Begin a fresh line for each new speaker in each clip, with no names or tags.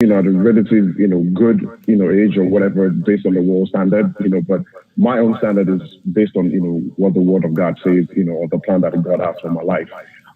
at a relative, good, age or whatever based on the world standard, but my own standard is based on, what the word of God says, or the plan that God has for my life.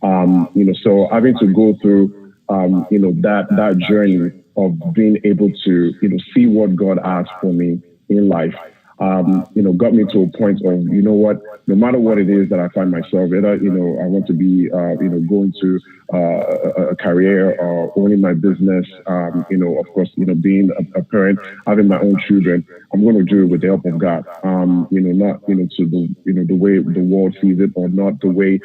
So having to go through, that journey of being able to, see what God has for me in life, got me to a point of, what, no matter what it is that I find myself, whether, I want to be, going to a career or owning my business, of course, being a parent, having my own children, I'm going to do it with the help of God. Not, to the, the way the world sees it or not the way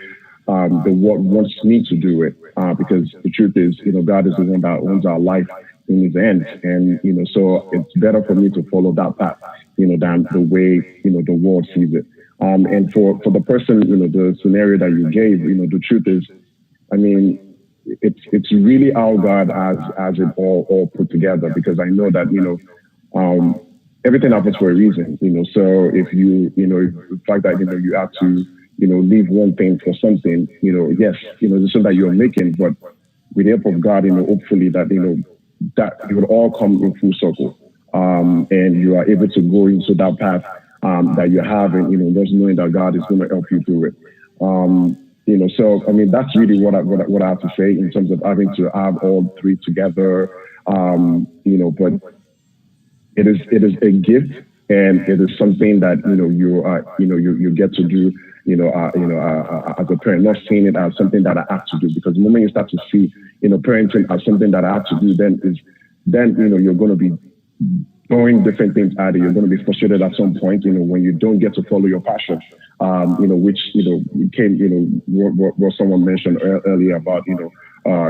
the world wants me to do it. Because the truth is, God is the one that owns our life in his end. And, so it's better for me to follow that path, than the way, the world sees it. And for the person, the scenario that you gave, the truth is, I mean, it's really how God has it all put together, because I know that, everything happens for a reason, so if the fact that, you have to, leave one thing for something, yes, the decision that you're making, but with the help of God, hopefully that, that it will all come in full circle. And you are able to go into that path, that you have, and, just knowing that God is going to help you through it. So, I mean, that's really what I have to say in terms of having to have all three together. But it is a gift, and it is something that you get to do. As a parent, not seeing it as something that I have to do, because the moment you start to see, parenting as something that I have to do, then you're going to be throwing different things at it. You're going to be frustrated at some point, when you don't get to follow your passion. Which came, what someone mentioned earlier about,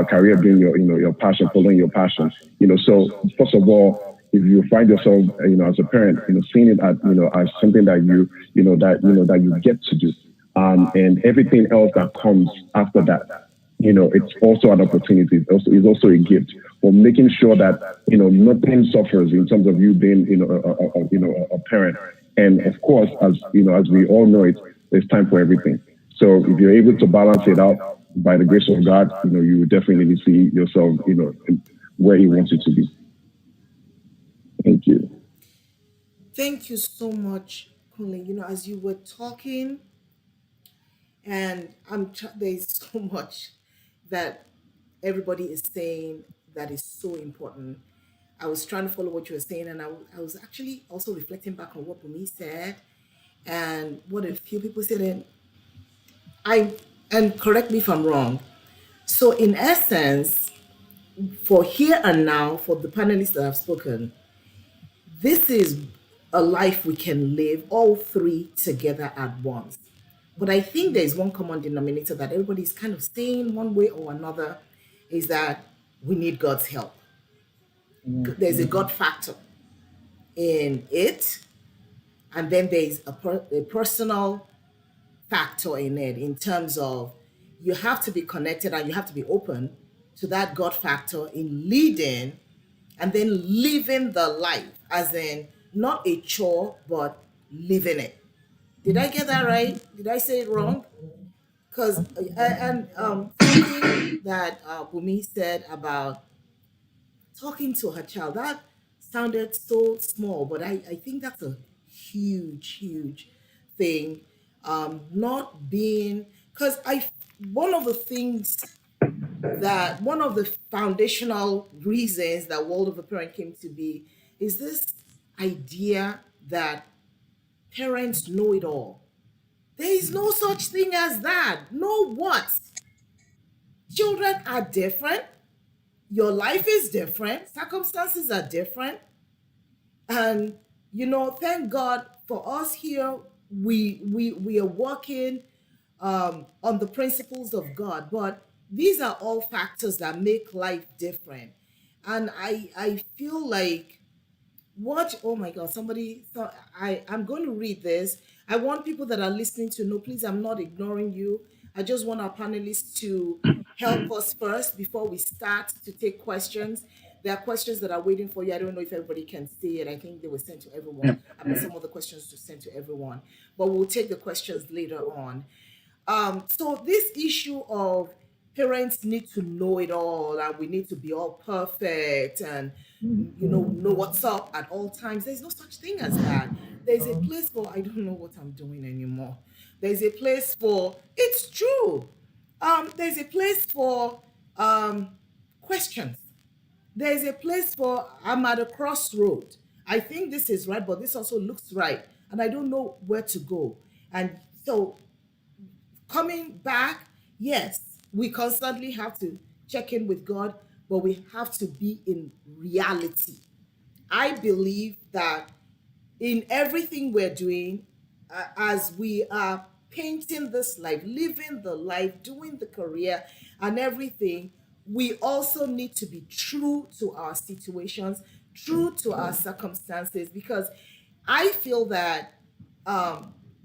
career being your passion, following your passion. So first of all, if you find yourself, as a parent, seeing it as, as something that that you get to do, and everything else that comes after that, it's also an opportunity. It's also a gift for making sure that, nothing suffers in terms of you being, a parent. And of course, as we all know it, there's time for everything. So if you're able to balance it out by the grace of God, you will definitely see yourself, where He wants you to be. Thank you.
Thank you so much, Kunle. As you were talking, and there's so much that everybody is saying that is so important. I was trying to follow what you were saying, and I was actually also reflecting back on what Bumi said and what a few people said. I and correct me if I'm wrong. So, in essence, for here and now, for the panelists that have spoken, this is a life we can live all three together at once. But I think there's one common denominator that everybody's kind of saying one way or another is that we need God's help. There's a God factor in it, and then there's a personal factor in it in terms of you have to be connected and you have to be open to that God factor in leading and then living the life, as in not a chore, but living it. Did I get that right? Did I say it wrong? Because and something that Bumi said about talking to her child, that sounded so small, but I think that's a huge thing. Not being, because one of the things that one of the foundational reasons that World of a Parent came to be is this idea that parents know it all. There is no such thing as that. Know what? Children are different. Your life is different. Circumstances are different. And thank God for us here. We are working on the principles of God, but these are all factors that make life different. And I feel like what, oh my God, somebody thought, I'm going to read this. I want people that are listening to know, please, I'm not ignoring you. I just want our panelists to help us first before we start to take questions. There are questions that are waiting for you. I don't know if everybody can see it. I think they were sent to everyone. I mean, some of the questions to send to everyone, but we'll take the questions later on. So this issue of parents need to know it all, and we need to be all perfect, and know what's up at all times. There's no such thing as that. There's a place for I don't know what I'm doing anymore. There's a place for it's true. There's a place for questions. There's a place for I'm at a crossroad. I think this is right, but this also looks right, and I don't know where to go. And so coming back, yes, we constantly have to check in with God, but we have to be in reality. I believe that in everything we're doing, as we are painting this life, living the life, doing the career and everything, we also need to be true to our situations, true to our circumstances, because I feel that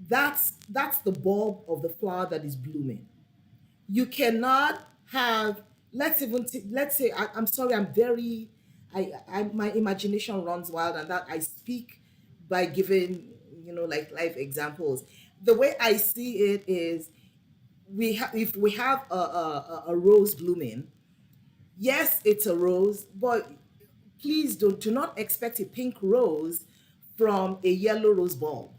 that's the bulb of the flower that is blooming. You cannot have, let's say I'm sorry, I'm very I my imagination runs wild, and that I speak by giving like life examples. The way I see it is, if we have a rose blooming, yes, it's a rose, but please do not expect a pink rose from a yellow rose bulb.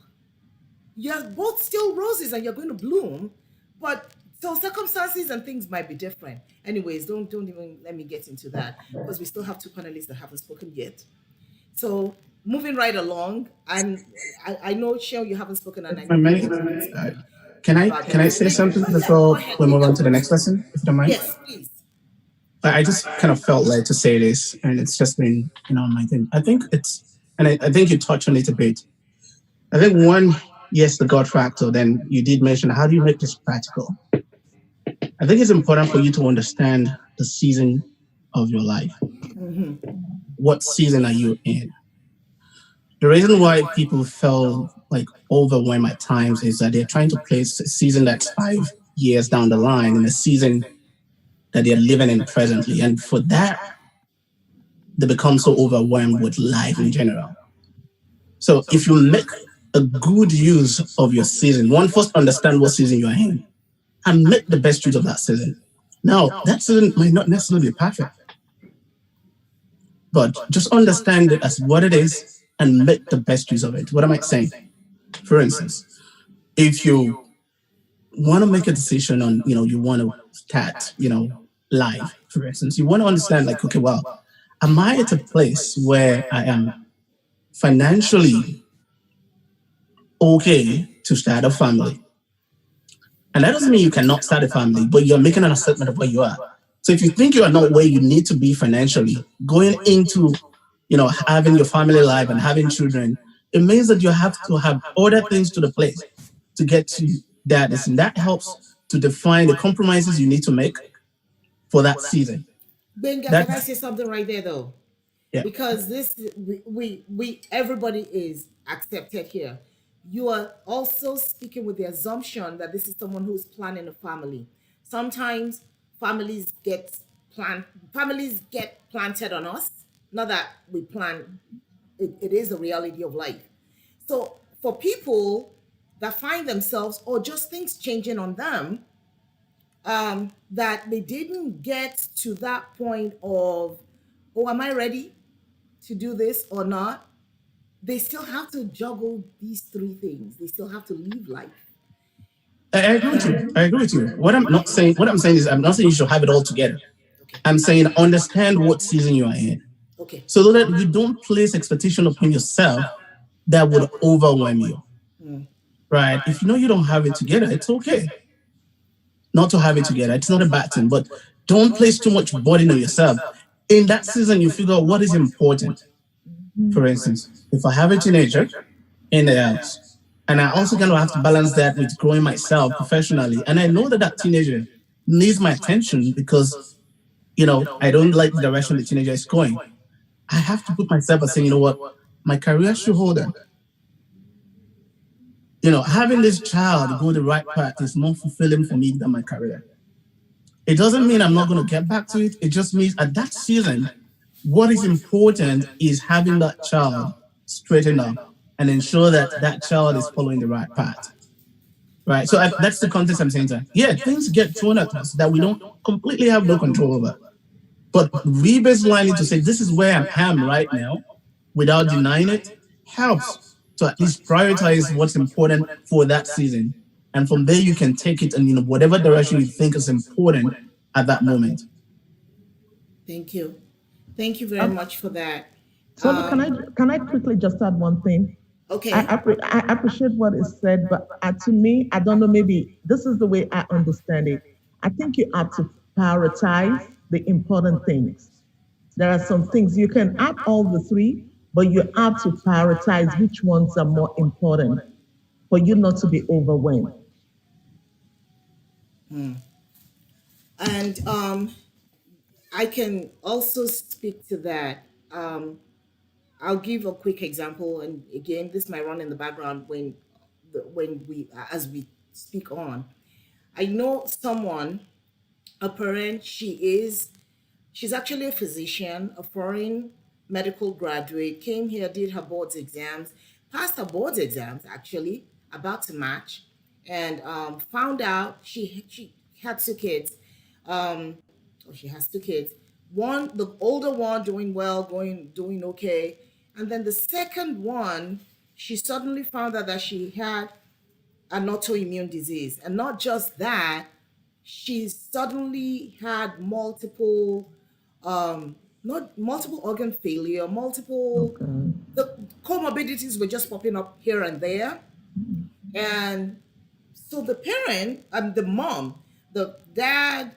You're both still roses and you're going to bloom, but so circumstances and things might be different. Anyways, don't even let me get into that, because we still have two panelists that haven't spoken yet. So moving right along, I know Shell, you haven't spoken, and I
If I
know you
may,
want to speak about
can I say
everything.
something
Oh yeah, go
before
ahead,
we
you
move on
can
to the next
please.
lesson, if you don't mind?
Yes, please.
I just kind of felt led to say this, and it's just been, my thing. I think I think you touched on it a bit. I think one, yes, the God factor. Then you did mention, how do you make this practical? I think it's important for you to understand the season of your life. What season are you in? The reason why people feel like overwhelmed at times is that they're trying to place a season that's 5 years down the line in a season that they're living in presently. And for that, they become so overwhelmed with life in general. So if you make a good use of your season, one, first understand what season you are in and make the best use of that season. Now, that season might not necessarily be perfect, but just understand it as what it is and make the best use of it. What am I saying? For instance, if you want to make a decision on, you want to start, life, for instance, you want to understand, like, okay, well, am I at a place where I am financially okay to start a family? And that doesn't mean you cannot start a family, but you're making an assessment of where you are. So if you think you are not where you need to be financially, going into, having your family life and having children, it means that you have to have other things to the place to get to that. And that helps to define the compromises you need to make for that season.
Benga, can I
That's
say something right there though?
yeah.
Because this we everybody is accepted here. You are also speaking with the assumption that this is someone who's planning a family. Sometimes families get families get planted on us. Not that we plan, it is the reality of life. So for people that find themselves, or just things changing on them, that they didn't get to that point of, oh, am I ready to do this or not? They still have to juggle these three things. They still have to live life.
I agree with you. I agree with you. What I'm saying is, I'm not saying you should have it all together.
Okay.
I'm saying understand what season you are in,
Okay.
so that you don't place expectation upon yourself that would overwhelm you. Right? If you know you don't have it together, it's okay not to have it together. It's not a bad thing, but don't place too much burden on yourself. In that season, you figure out what is important. For instance, if I have a teenager in the house, and I also kind of have to balance that with growing myself professionally, and I know that that teenager needs my attention because, I don't like the direction the teenager is going. I have to put myself as saying, you know what, my career should hold on. Having this child go the right path is more fulfilling for me than my career. It doesn't mean I'm not going to get back to it. It just means at that season, what is important is having that child straighten up and ensure that that child is following the right path. right? So that's the context I'm saying. That yeah, things get thrown at us that we don't completely have no control over. But rebaselining to say this is where I am right now, without denying it, helps to at least prioritize what's important for that season, and from there you can take it in whatever direction you think is important at that moment.
Thank you. Thank you very
Um,
much for that.
Tolu, can I quickly just add one thing?
Okay.
I appreciate what is said, but to me, I don't know, maybe this is the way I understand it. I think you have to prioritize the important things. There are some things you can add all the three, but you have to prioritize which ones are more important for you not to be overwhelmed.
And I can also speak to that. I'll give a quick example, and again, this might run in the background when we as we speak on. I know someone, a parent. She's actually a physician, a foreign medical graduate. Came here, did her boards exams, passed her boards exams actually, about to match, and found out she had two kids. Oh, she has two kids. One, the older one, doing well, doing okay, and then the second one, she suddenly found out that she had an autoimmune disease, and not just that, she suddenly had not multiple organ failure, multiple
Okay.
the comorbidities were just popping up here and there. And so the parent, the mom, the dad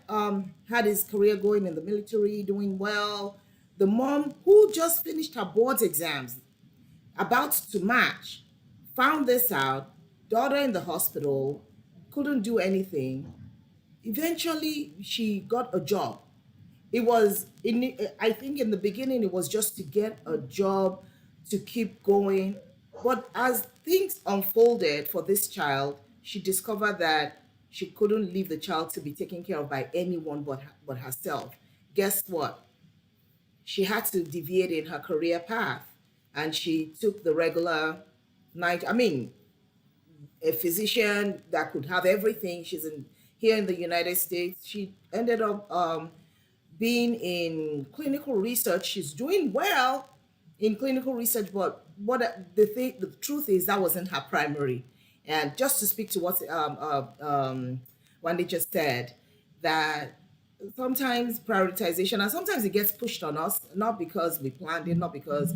had his career going in the military, doing well. The mom, who just finished her boards exams, about to match, found this out. Daughter in the hospital, couldn't do anything. Eventually, she got a job. It was in, I think in the beginning it was just to get a job, to keep going. But as things unfolded for this child, she discovered that she couldn't leave the child to be taken care of by anyone but herself. Guess what? She had to deviate in her career path, and she took the regular night. I mean, a physician that could have everything. She's in here in the United States. She ended up being in clinical research. She's doing well in clinical research, but the truth is that wasn't her primary. And just to speak to what Wendy just said, that sometimes prioritization, and sometimes it gets pushed on us, not because we planned it, not because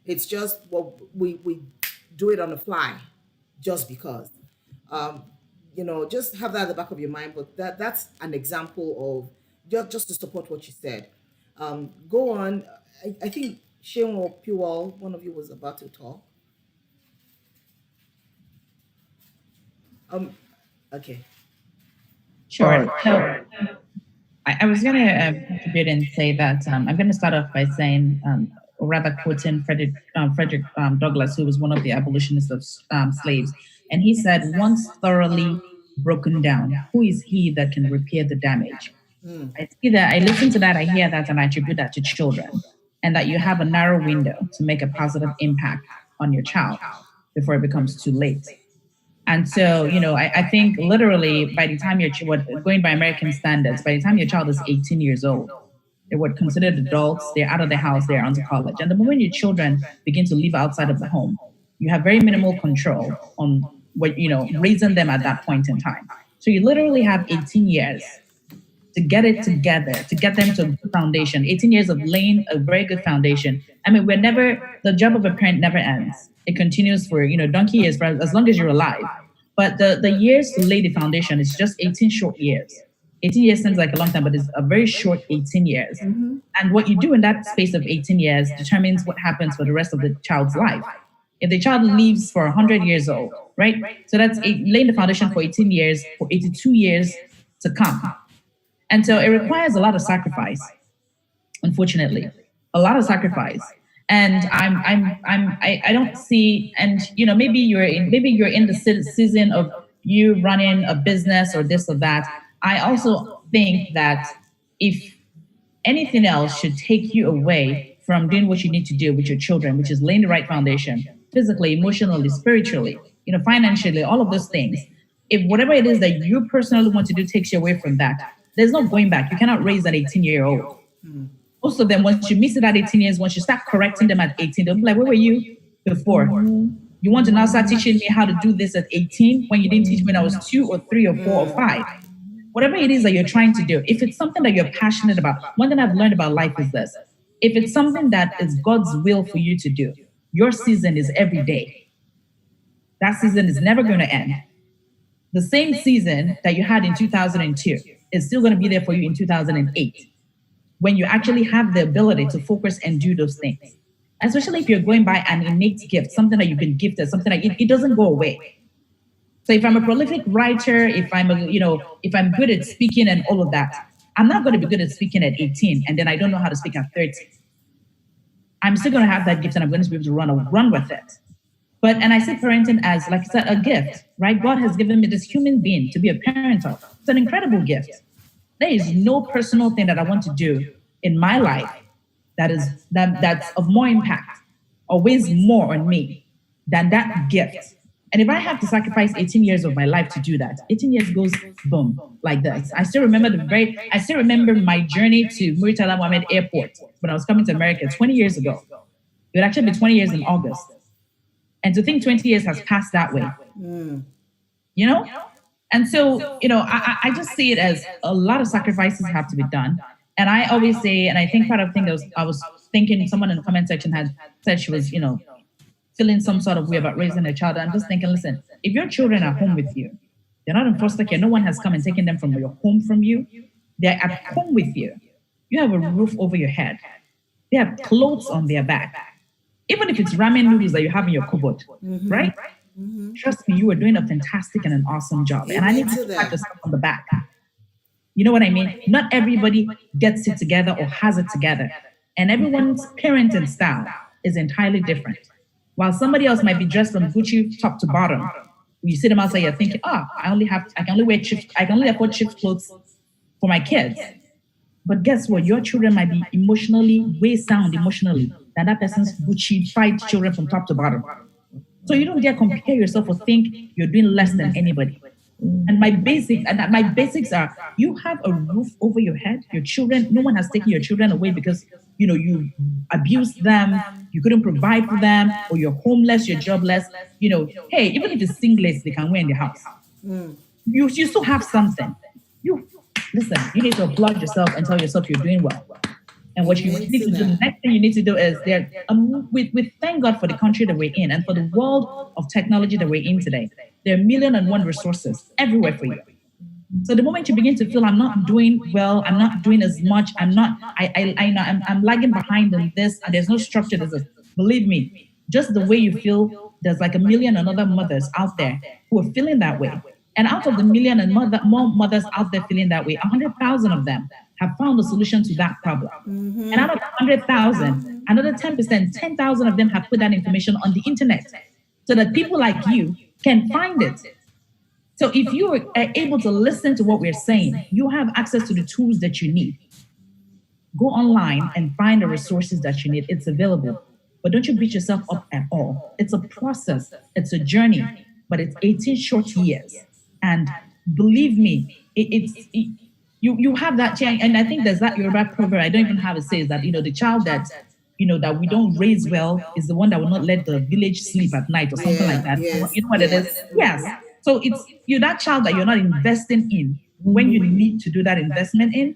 it's just what we do it on the fly, just because. Um, just have that at the back of your mind. But that's an example of just to support what you said. Go on. I think Shane or Puwal, one of you was about to talk. Um, okay.
All
Sure.
right.
So I was going to contribute and say that I'm going to start off by saying, or rather quoting Frederick Douglass, who was one of the abolitionists of slaves. And he said, once thoroughly broken down, who is he that can repair the damage? I see that, I listen to that, I hear that, and I attribute that to children, and that you have a narrow window to make a positive impact on your child before it becomes too late. And so, I think literally by the time going by American standards, by the time your child is 18 years old, they were considered adults, they're out of the house, they're onto college. And the moment your children begin to live outside of the home, you have very minimal control on raising them at that point in time. So you literally have 18 years to get it together, to get them to a good foundation, 18 years of laying a very good foundation. I mean, the job of a parent never ends. It continues for, donkey years, for as long as you're alive. But the years to lay the foundation is just 18 short years. 18 years seems like a long time, but it's a very short 18 years.
Mm-hmm.
And what you do in that space of 18 years determines what happens for the rest of the child's life. If the child lives for 100 years old, right? So that's laying the foundation for 18 years, for 82 years to come. And so it requires a lot of sacrifice, unfortunately, a lot of sacrifice. And I don't see, and maybe you're in the season of you running a business or this or that. I also think that if anything else should take you away from doing what you need to do with your children, which is laying the right foundation, physically, emotionally, spiritually, financially, all of those things, If whatever it is that you personally want to do takes you away from that, there's no going back. You cannot raise an 18-year-old. Most of them, once you miss it at 18 years, once you start correcting them at 18, they'll be like, where were you before? You want to now start teaching me how to do this at 18 when you didn't teach me when I was 2 or 3 or 4 or 5? Whatever it is that you're trying to do, if it's something that you're passionate about, one thing I've learned about life is this. If it's something that is God's will for you to do, your season is every day. That season is never going to end. The same season that you had in 2002 is still going to be there for you in 2008 when you actually have the ability to focus and do those things. Especially if you're going by an innate gift, something that you've been gifted, something that it doesn't go away. So if I'm a prolific writer, if I'm good at speaking and all of that, I'm not going to be good at speaking at 18 and then I don't know how to speak at 30. I'm still going to have that gift and I'm going to be able to run with it. But, and I see parenting as, like I said, a gift, right? God has given me this human being to be a parent of. It's an incredible gift. There is no personal thing that I want to do in my life that's of more impact or weighs more on me than that gift. And if I have to sacrifice 18 years of my life to do that, 18 years goes boom, like this. I still remember my journey to Murtala Mohammed Airport when I was coming to America 20 years ago. It would actually be 20 years in August. And to think 20 years has passed that way, you know? And so, I just see it as a lot of sacrifices have to be done. And I always say, and I think part of the thing that I was thinking, someone in the comment section had said she was, feeling some sort of way about raising a child. I'm just thinking, listen, if your children are home with you, they're not in foster care, no one has come and taken them from your home from you, they're at home with you, you have a roof over your head, they have clothes on their back, even if it's ramen noodles that you have in your cupboard, right? Trust me, you are doing a fantastic and an awesome job. And I need to pat yourself on the back. You know what I mean? Not everybody gets it together or has it together. And everyone's parenting style is entirely different. While somebody else might be dressed from Gucci top to bottom, you see them outside, you're thinking, I can only afford cheap clothes for my kids. But guess what? Your children might be way sound emotionally than that person's Gucci-fied children from top to bottom. So you don't dare compare yourself or think you're doing less than anybody. And my basics are, you have a roof over your head. Your children, no one has taken your children away because you abused them, you couldn't provide for them, or you're homeless, you're jobless. Hey, even if it's singlets, they can wear in the house. You still have something. Listen, you need to applaud yourself and tell yourself you're doing well. And what you need to do, the next thing you need to do is we thank God for the country that we're in and for the world of technology that we're in today. There are 1,000,001 resources everywhere for you. So the moment you begin to feel I'm not doing well, I'm not doing as much, I'm lagging behind in this, and there's no structure, believe me, just the way you feel, there's like 1,000,000 and other mothers out there who are feeling that way. And out of the 1,000,000 and more mothers out there feeling that way, 100,000 of them have found a solution to that problem. And out of 100,000, another 10%, 10,000 of them have put that information on the internet so that people like you can find it. So if you are able to listen to what we're saying, you have access to the tools that you need. Go online and find the resources that you need. It's available. But don't you beat yourself up at all. It's a process. It's a journey. But it's 18 short years. And believe me, you have that chance. And I think there's that Yoruba proverb, I don't even have it, says that, the child that we don't raise well is the one that will not let the village sleep at night or something like that.
Yes,
you know what it is? Yes. So it's that child that you're not investing in when you need to do that investment in.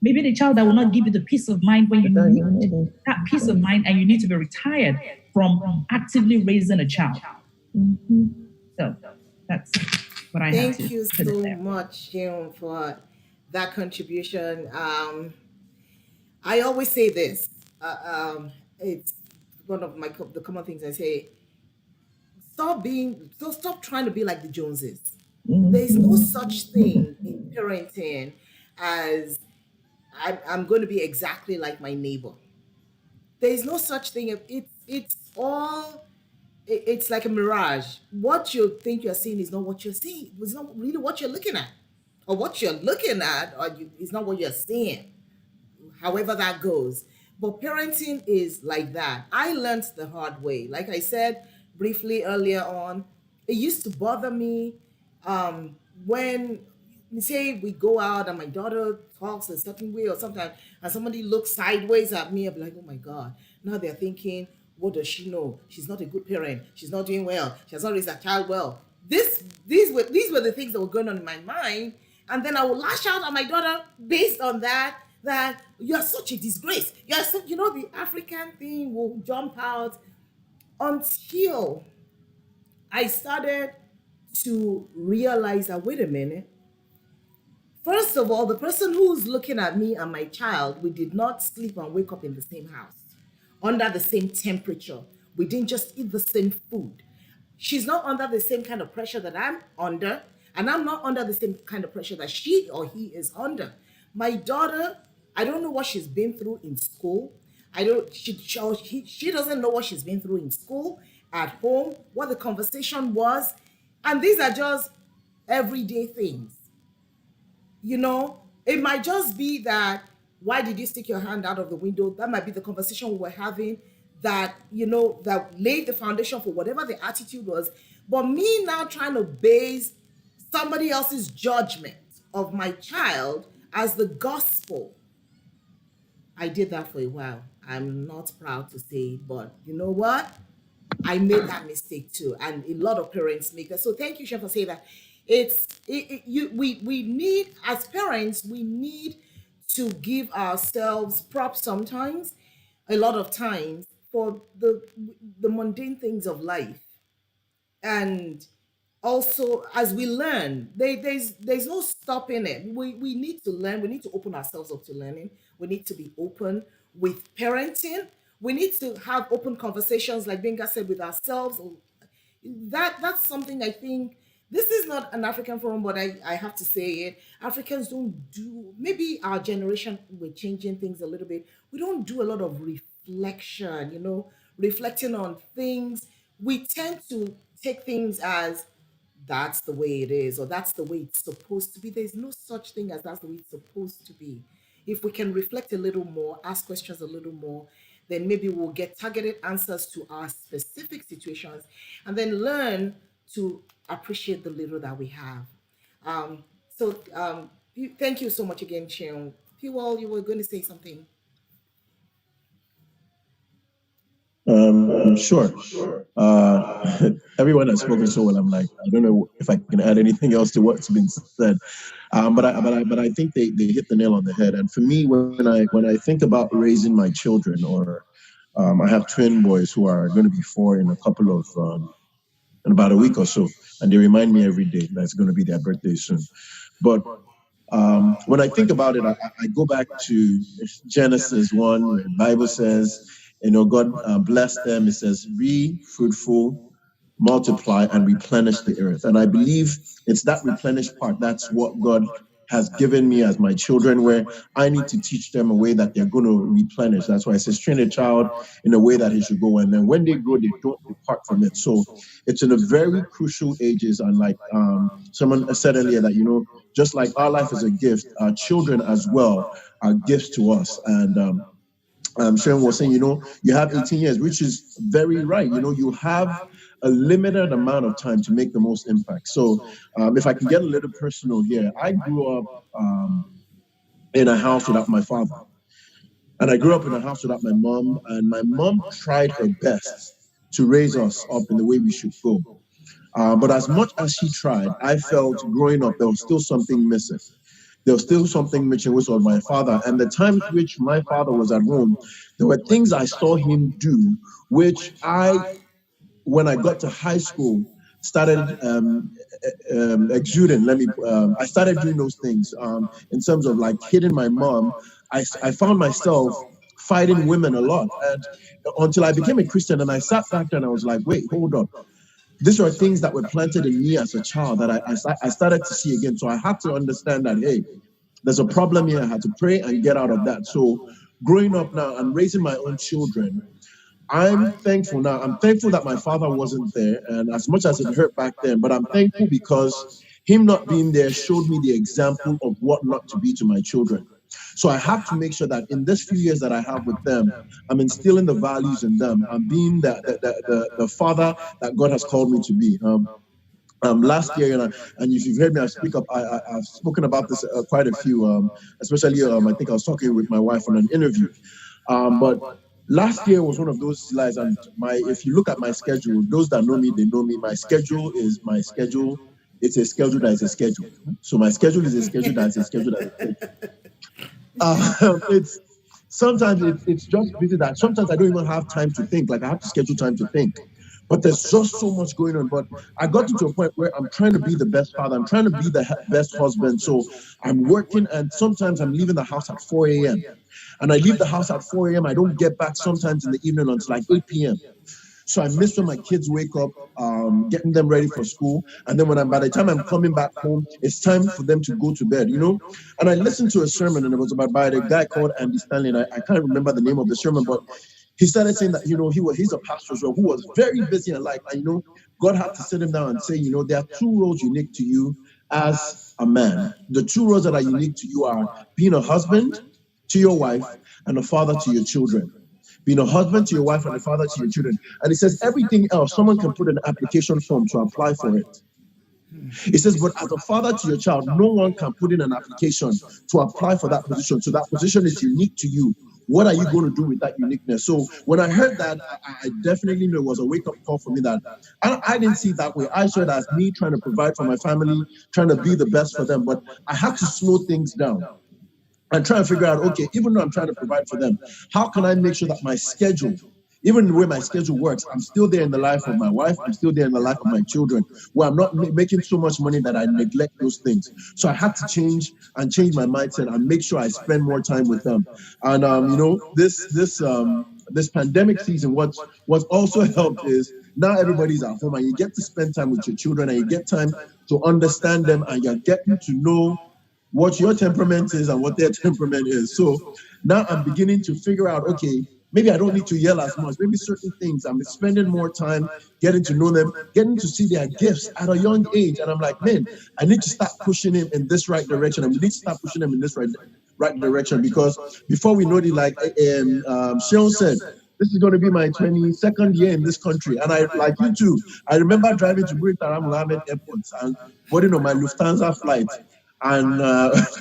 Maybe the child that will not give you the peace of mind when you need that peace of mind and you need to be retired from actively raising a child. So that's what I have to
Thank you
put
so
in there.
much, Jim, for that contribution. I always say this. It's one of the common things I say. Stop trying to be like the Joneses. There's no such thing in parenting as I'm going to be exactly like my neighbor. There's no such thing. It's like a mirage. What you think you're seeing is not what you're seeing. It's not really what you're looking at, or what you're looking at, it's not what you're seeing. However that goes. But parenting is like that. I learned the hard way. Like I said briefly earlier on, it used to bother me When say we go out and my daughter talks a certain way or sometimes and somebody looks sideways at me, I'll be like, oh my God. Now they're thinking, what does she know? She's not a good parent. She's not doing well. She has not raised her child well. These were the things that were going on in my mind. And then I would lash out at my daughter based on that you're such a disgrace. You're so, the African thing will jump out until I started to realize that, wait a minute. First of all, the person who's looking at me and my child, we did not sleep and wake up in the same house, under the same temperature. We didn't just eat the same food. She's not under the same kind of pressure that I'm under, and I'm not under the same kind of pressure that she or he is under. My daughter, I don't know what she's been through in school. I don't. She doesn't know what she's been through in school, at home, what the conversation was, and these are just everyday things. It might just be that, why did you stick your hand out of the window? That might be the conversation we were having, that laid the foundation for whatever the attitude was. But me now trying to base somebody else's judgment of my child as the gospel, I did that for a while. I'm not proud to say it, but you know what? I made that mistake too, and a lot of parents make that. So thank you, Chef, for saying that. We need, as parents, we need to give ourselves props sometimes, a lot of times, for the mundane things of life. And also, as we learn, there's no stopping it. We need to learn. We need to open ourselves up to learning. We need to be open with parenting. We need to have open conversations, like Benga said, with ourselves. That's something I think. This is not an African forum, but I have to say it. Africans don't do, maybe our generation, we're changing things a little bit. We don't do a lot of reflection, reflecting on things. We tend to take things as, that's the way it is, or that's the way it's supposed to be. There's no such thing as that's the way it's supposed to be. If we can reflect a little more, ask questions a little more, then maybe we'll get targeted answers to our specific situations, and then learn to appreciate the little that we have. Thank you so much again, Cheon. Pewell, you were going to say something.
Sure. Everyone has spoken so well. I'm like, I don't know if I can add anything else to what's been said. But I think they hit the nail on the head. And for me, when I think about raising my children, or I have twin boys who are going to be 4 in about a week or so, and they remind me every day that it's going to be their birthday soon. But when I think about it, I go back to Genesis 1, where the Bible says, God blessed them. It says, be fruitful, multiply, and replenish the earth. And I believe it's that replenish part. That's what God has given me as my children, where I need to teach them a way that they're going to replenish. That's why it says, train a child in a way that he should go. And then when they grow, they don't depart from it. So it's in a very crucial ages. And like someone said earlier, that, just like our life is a gift, our children as well are gifts to us. And Sharon was saying, you have 18 years, which is very right. You have a limited amount of time to make the most impact. So if I can get a little personal here, I grew up in a house without my father. And I grew up in a house without my mom. And my mom tried her best to raise us up in the way we should go. But as much as she tried, I felt growing up, there was still something missing. There was still something missing, which was my father. And the times which my father was at home, there were things I saw him do, which when I got to high school, started exuding. I started doing those things in terms of like hitting my mom. I found myself fighting women a lot. And until I became a Christian, and I sat back there and I was like, wait, hold up. These are things that were planted in me as a child that I started to see again. So I had to understand that, hey, there's a problem here. I had to pray and get out of that. So growing up now and raising my own children, I'm thankful now. I'm thankful that my father wasn't there, and as much as it hurt back then, but I'm thankful because him not being there showed me the example of what not to be to my children. So I have to make sure that in this few years that I have with them, I'm instilling the values in them. I'm being the father that God has called me to be. Last year, and if you've heard me, I've spoken about this quite a few, especially I think I was talking with my wife on an interview. But last year was one of those lies, and if you look at my schedule, those that know me, they know me. My schedule is my schedule. It's a schedule that is a schedule. So my schedule is a schedule that is a schedule that is a schedule. It's sometimes it's just busy that sometimes I don't even have time to think. Like I have to schedule time to think. But there's just so much going on. But I got to a point where I'm trying to be the best father. I'm trying to be the best husband. So I'm working, and sometimes I'm leaving the house at 4 a.m. And I leave the house at 4 a.m. I don't get back sometimes in the evening until like 8 p.m. So I miss when my kids wake up, getting them ready for school. And then by the time I'm coming back home, it's time for them to go to bed, And I listened to a sermon, and it was by the guy called Andy Stanley. And I can't remember the name of the sermon, but he started saying that, he's a pastor as well, who was very busy in life. And, God had to sit him down and say, there are two roles unique to you as a man. The two roles that are unique to you are being a husband to your wife and a father to your children. Being a husband to your wife and a father to your children. And it says everything else, someone can put an application form to apply for it. It says, but as a father to your child, no one can put in an application to apply for that position. So that position is unique to you. What are you going to do with that uniqueness? So when I heard that, I definitely knew it was a wake-up call for me, that I didn't see it that way. I saw it as me trying to provide for my family, trying to be the best for them. But I had to slow things down and try and figure out, okay, even though I'm trying to provide for them, how can I make sure that my schedule, even the way my schedule works, I'm still there in the life of my wife, I'm still there in the life of my children, where I'm not making so much money that I neglect those things. So I had to change my mindset and make sure I spend more time with them. And this pandemic season, what's also helped is now everybody's at home, and you get to spend time with your children, and you get time to understand them, and you're getting to know what your temperament is and what their temperament is. So now I'm beginning to figure out, okay, maybe I don't need to yell as much. Maybe certain things, I'm spending more time getting to know them, getting to see their gifts at a young age. And I'm like, man, I need to start pushing him in this right direction. And we need to start pushing him in this right direction, because before we know it, like Sean said, this is going to be my 22nd year in this country. And I, like you too, I remember driving to Buritaram Mohammed Airport and boarding on my Lufthansa flight and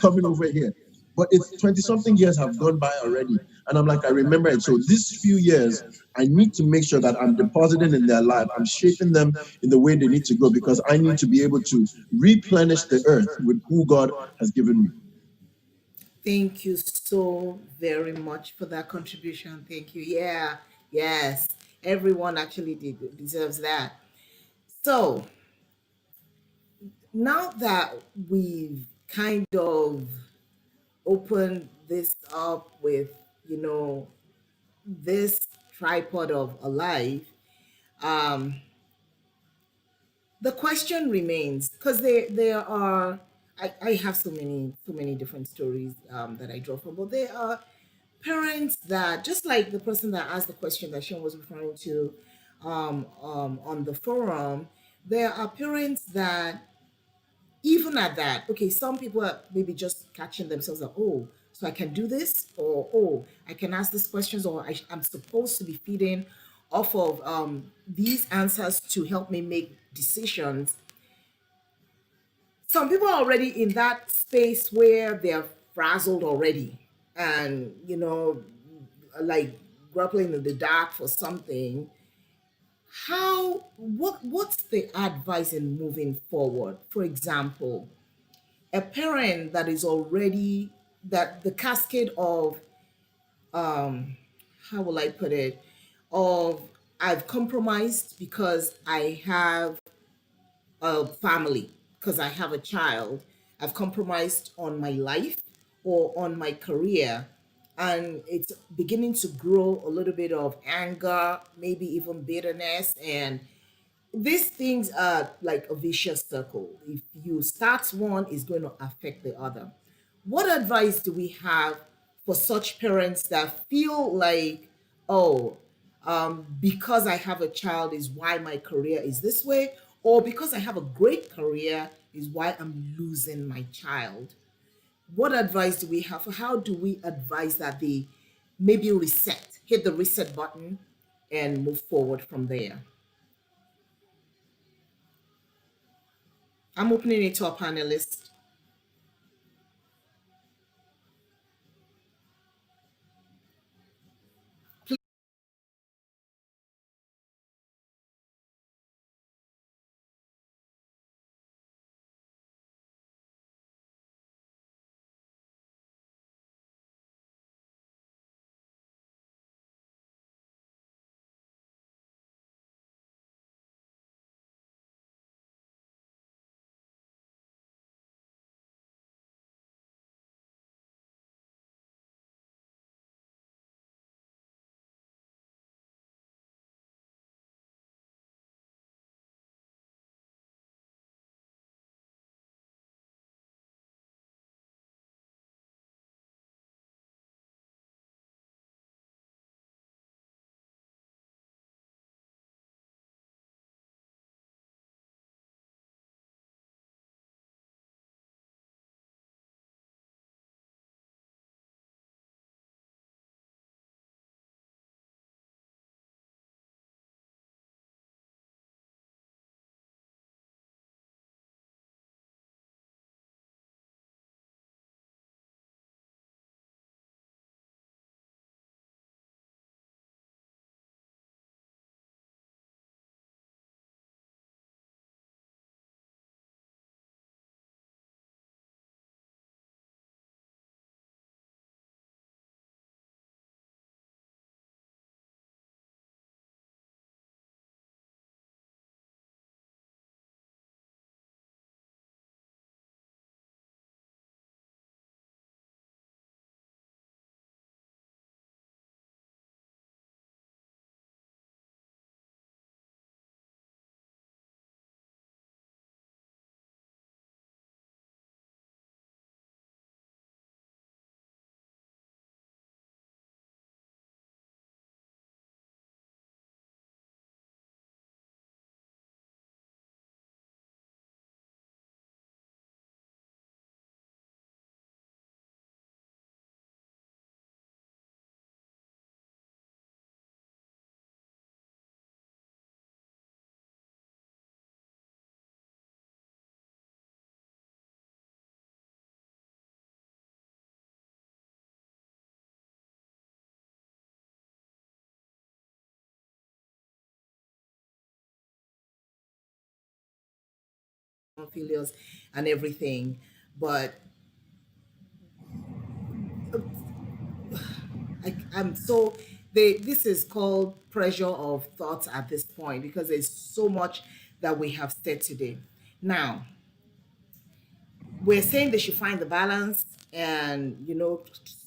coming over here. But it's 20-something years have gone by already. And I'm like, I remember it. So these few years, I need to make sure that I'm depositing in their life. I'm shaping them in the way they need to go, because I need to be able to replenish the earth with who God has given me.
Thank you so very much for that contribution. Thank you. Yeah, yes. Everyone actually deserves that. So now that we've kind of opened this up with, this tripod of a life, um, the question remains, because there are, I have so many different stories that I draw from, but there are parents that, just like the person that asked the question that Sean was referring to on the forum, there are parents that, even at that, okay, some people are maybe just catching themselves like, oh, so I can do this, or oh, I can ask these questions, or I'm supposed to be feeding off of these answers to help me make decisions. Some people are already in that space where they're frazzled already, and like grappling in the dark for something. What's the advice in moving forward? For example, a parent that is already, that the cascade of, um how will I put it, of, I've compromised because I have a family, because I have a child, I've compromised on my life or on my career, and it's beginning to grow a little bit of anger, maybe even bitterness, and these things are like a vicious circle. If you start one, it's going to affect the other. What advice do we have for such parents that feel like, oh, because I have a child is why my career is this way, or because I have a great career is why I'm losing my child? What advice do we have? How do we advise that they maybe hit the reset button and move forward from there? I'm opening it to our panelists. Failures and everything, but I'm so this is called pressure of thoughts at this point because there's so much that we have said today. Now, we're saying they should find the balance and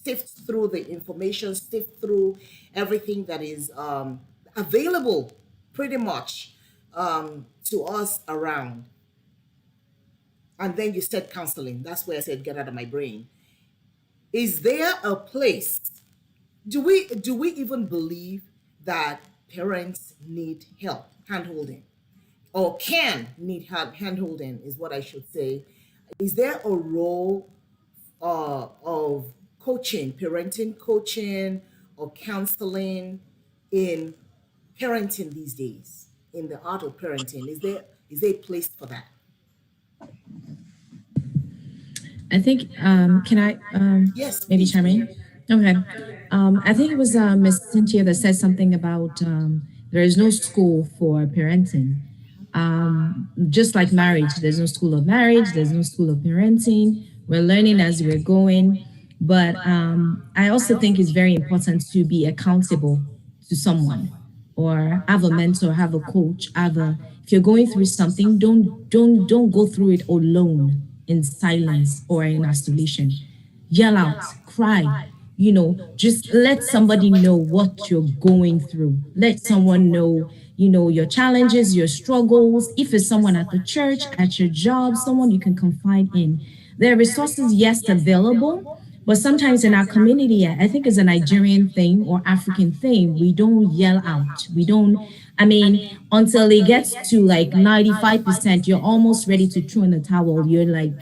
sift through the information, sift through everything that is available pretty much to us around. And then you said counseling. That's where I said get out of my brain. Is there a place? Do we even believe that parents need help, handholding, or can need handholding is what I should say? Is there a role of coaching, parenting coaching, or counseling in parenting these days? In the art of parenting, is there a place for that?
I think, can I
Yes,
maybe
please.
chime in? Okay. I think it was Miss Cynthia that said something about there is no school for parenting. Just like marriage, there's no school of marriage, there's no school of parenting. We're learning as we're going. But I also think it's very important to be accountable to someone or have a mentor, have a coach, if you're going through something, don't go through it alone in silence or in isolation. Yell out, cry, just let somebody know what you're going through. Let someone know, your challenges, your struggles. If it's someone at the church, at your job, someone you can confide in. There are resources, yes, available, but sometimes in our community, I think it's a Nigerian thing or African thing, we don't yell out. We don't, until it gets to like 95%, you're almost ready to throw in the towel. You're like,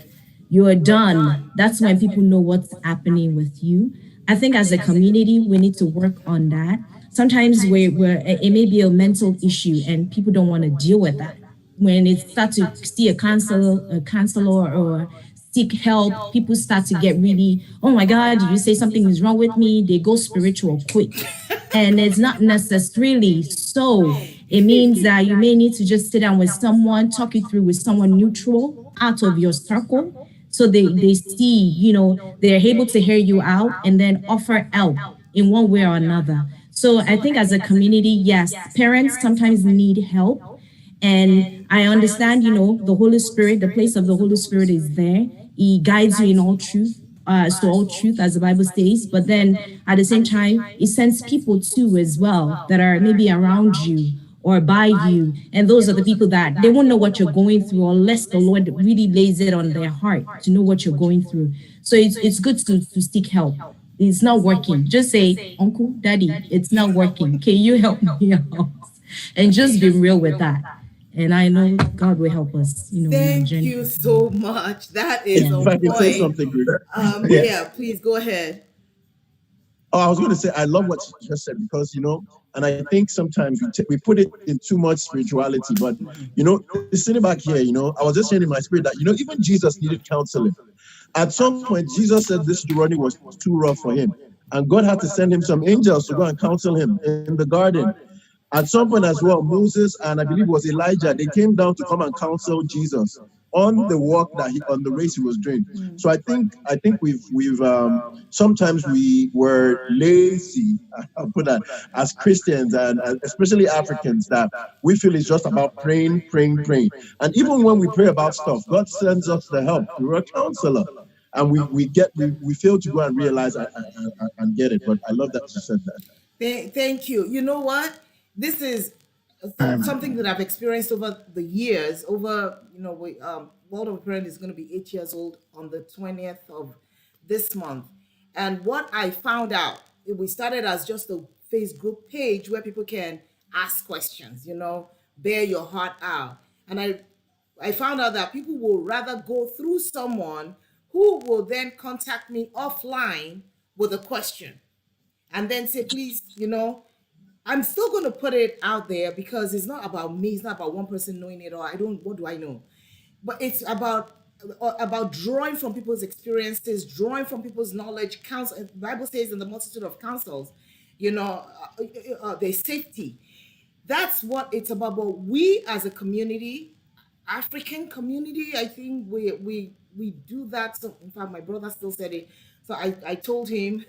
you're done. That's when people know what's happening with you. I think as a community, we need to work on that. Sometimes it may be a mental issue and people don't want to deal with that. when it starts to see a counselor or seek help, people start to get really, oh my God, you say something is wrong with me, they go spiritual quick. And it's not necessarily so. It means that you may need to just sit down with someone, talk it through with someone neutral out of your circle. So they see, they're able to hear you out and then offer help in one way or another. So I think as a community, yes, parents sometimes need help. And I understand, the Holy Spirit, the place of the Holy Spirit is there. He guides you in all truth, to all truth, as the Bible says. But then at the same time, He sends people too as well that are maybe around you or by you. And those are the people that they won't know what you're going through unless the Lord really lays it on their heart to know what you're going through. So it's good to seek help. It's not working. Just say, Uncle, Daddy, it's not working. Can you help me out? And just be real with that. And I know God will help us.
Thank you so much. That is
if I can say something,
yeah, please go ahead.
Oh, I was going to say, I love what you just said because, and I think sometimes we put it in too much spirituality, but, sitting back here, I was just saying in my spirit that, even Jesus needed counseling. At some point, Jesus said this journey was too rough for him, and God had to send him some angels to go and counsel him in the garden. At some point as well, Moses and I believe it was Elijah, they came down to come and counsel Jesus on the walk on the race he was doing. So I think we've sometimes we were lazy, I'll put that, as Christians and especially Africans, that we feel it's just about praying. And even when we pray about stuff, God sends us the help through a counselor. And we fail to go and realize and get it. But I love that you said that.
Thank you. You know what? This is something that I've experienced over the years. World of a Parent is going to be 8 years old on the 20th of this month. And what I found out, we started as just a Facebook page where people can ask questions, bear your heart out. And I found out that people will rather go through someone who will then contact me offline with a question and then say, please, I'm still going to put it out there because it's not about me. It's not about one person knowing it, or what do I know? But it's about drawing from people's experiences, drawing from people's knowledge. The Bible says in the multitude of counsels, there's safety. That's what it's about. But we as a community, African community, I think we do that. So in fact, my brother still said it. So I told him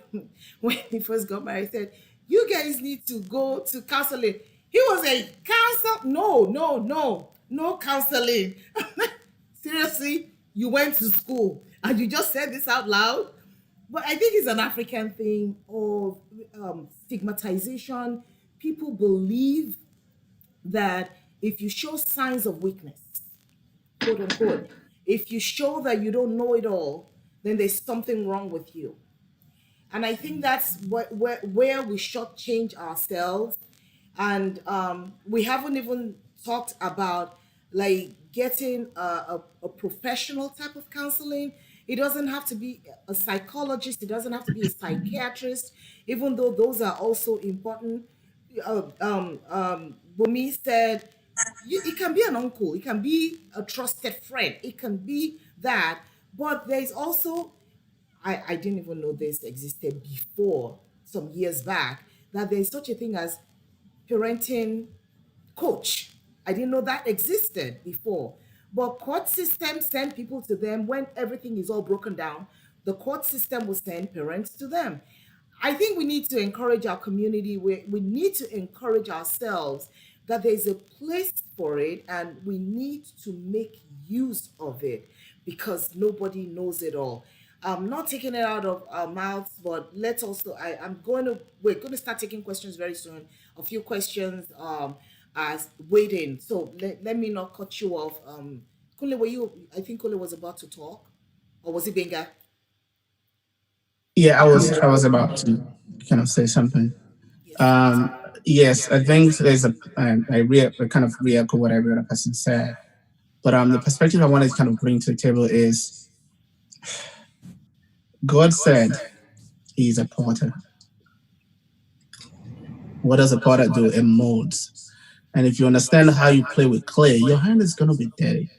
when he first got married, I said, you guys need to go to counseling. He was a counsel. No counseling. Seriously, you went to school and you just said this out loud. But I think it's an African thing of stigmatization. People believe that if you show signs of weakness, quote unquote, if you show that you don't know it all, then there's something wrong with you. And I think that's where we shortchange ourselves. And we haven't even talked about like getting a professional type of counseling. It doesn't have to be a psychologist. It doesn't have to be a psychiatrist, even though those are also important. Bumi said, it can be an uncle. It can be a trusted friend. It can be that. But there's also, I didn't even know this existed before some years back, that there's such a thing as parenting coach. I didn't know that existed before. But court systems send people to them when everything is all broken down. The court system will send parents to them. I think we need to encourage our community. We need to encourage ourselves that there's a place for it and we need to make use of it because nobody knows it all. I'm not taking it out of our mouths, but let's also, we're going to start taking questions very soon. A few questions as waiting. So let me not cut you off. Kunle, I think Kunle was about to talk, or was it Benga?
Yeah, I was about to kind of say something. Yes, I think there's I kind of re-echo what every other person said. But the perspective I wanted to kind of bring to the table is God said He's a potter. What does a potter do? It molds. And if you understand how you play with clay, your hand is going to be dirty.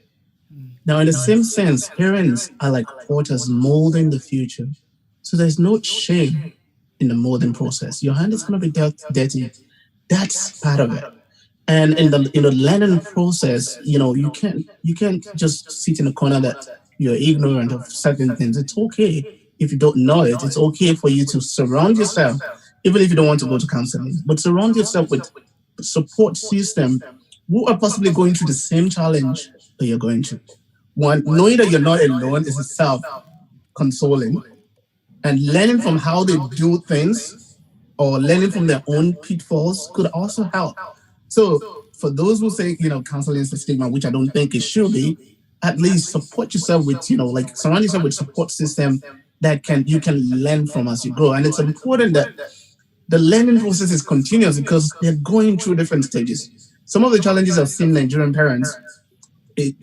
Now, in the same sense, parents are like potters molding the future. So there's no shame in the molding process. Your hand is going to be dirty. That's part of it. And in the learning process, you can't just sit in a corner that you're ignorant of certain things. It's okay if you don't know it. It's okay for you to surround yourself, even if you don't want to go to counseling, but surround yourself with support system who are possibly going through the same challenge that you're going through. One, knowing that you're not alone is itself consoling, and learning from how they do things or learning from their own pitfalls could also help. So for those who say, counseling is a stigma, which I don't think it should be, at least support yourself with, like surround yourself with support system that you can learn from as you grow. And it's important that the learning process is continuous because they're going through different stages. Some of the challenges I've seen Nigerian parents, the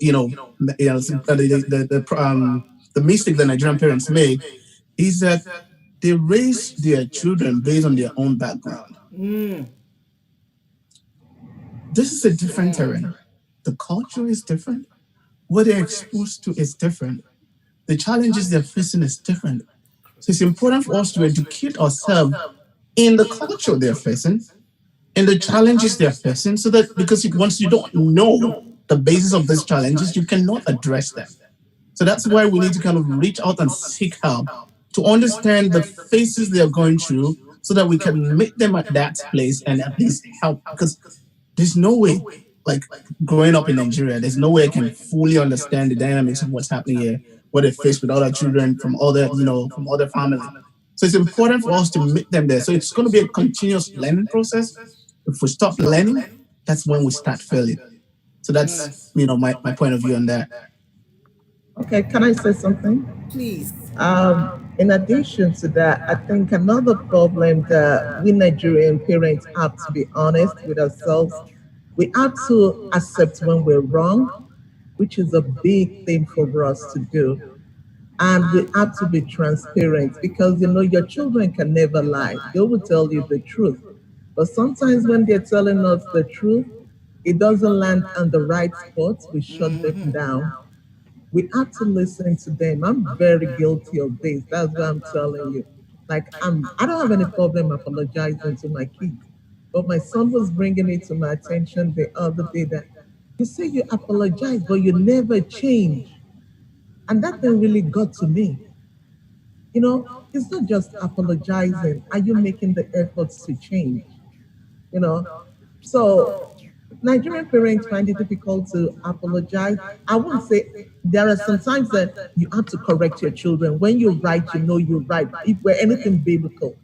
mistake that Nigerian parents make is that they raise their children based on their own background. This is a different terrain. The culture is different. What they're exposed to is different. The challenges they're facing is different. So it's important for us to educate ourselves in the culture they're facing, in the challenges they're facing, so that because once you don't know the basis of these challenges, you cannot address them. So that's why we need to kind of reach out and seek help to understand the phases they're going through so that we can meet them at that place and at least help. Because there's no way, like growing up in Nigeria, there's no way I can fully understand the dynamics of what's happening here, what they face with other children from other families. So it's important for us to meet them there. So it's going to be a continuous learning process. If we stop learning, that's when we start failing. So that's my point of view on that.
Okay, can I say something?
Please.
In addition to that, I think another problem that we Nigerian parents have to be honest with ourselves. We have to accept when we're wrong, which is a big thing for us to do. And we have to be transparent because your children can never lie. They will tell you the truth. But sometimes when they're telling us the truth, it doesn't land on the right spot. We shut them down. We have to listen to them. I'm very guilty of this. That's what I'm telling you. Like I don't have any problem apologizing to my kids, but my son was bringing it to my attention the other day that you say you apologize, but you never change, and that thing really got to me. It's not just apologizing. Are you making the efforts to change? You know, so Nigerian parents find it difficult to apologize. I won't say there are some times that you have to correct your children. When you're right, you're right. If we're anything biblical,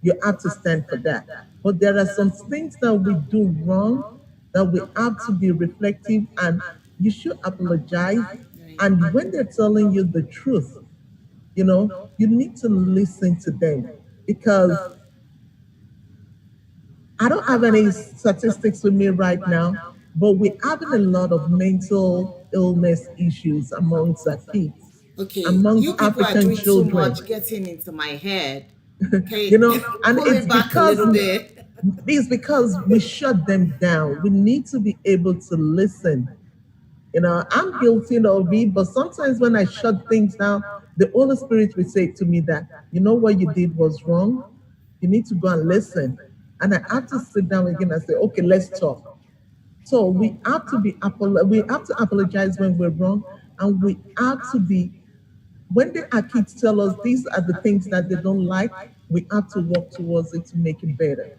you have to stand for that. But there are some things that we do wrong that we have to be reflective and you should apologize. And when they're telling you the truth, you need to listen to them because I don't have any statistics with me right now, but we're having a lot of mental illness issues amongst our kids,
Okay,
amongst
you people are
African
doing too
children.
much getting into my head. Okay,
And
pull it back a little bit.
it's because we shut them down. We need to be able to listen. I'm guilty of it, but sometimes when I shut things down, the Holy Spirit will say to me that, what you did was wrong. You need to go and listen. And I have to sit down again and say, okay, let's talk. So we have to we have to apologize when we're wrong, and we have to be when our kids tell us these are the things that they don't like, we have to work towards it to make it better.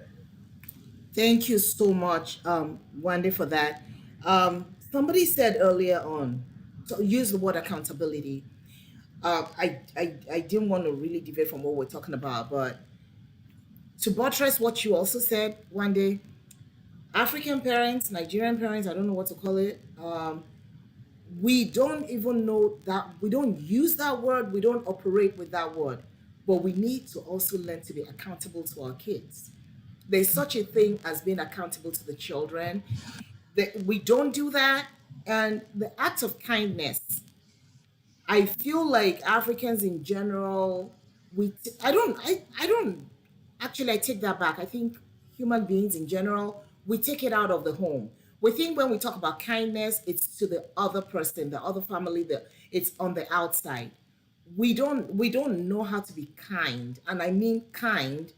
Thank you so much, Wande, for that. Somebody said earlier on, so use the word accountability. I didn't want to really deviate from what we're talking about, but to buttress what you also said, Wande, African parents, Nigerian parents, I don't know what to call it. We don't even know that we don't use that word, we don't operate with that word, but we need to also learn to be accountable to our kids. There's such a thing as being accountable to the children. That we don't do that, and the act of kindness. I feel like Africans in general, I don't actually I take that back. I think human beings in general, we take it out of the home. We think when we talk about kindness, it's to the other person, the other family, it's on the outside. We don't know how to be kind, and I mean kind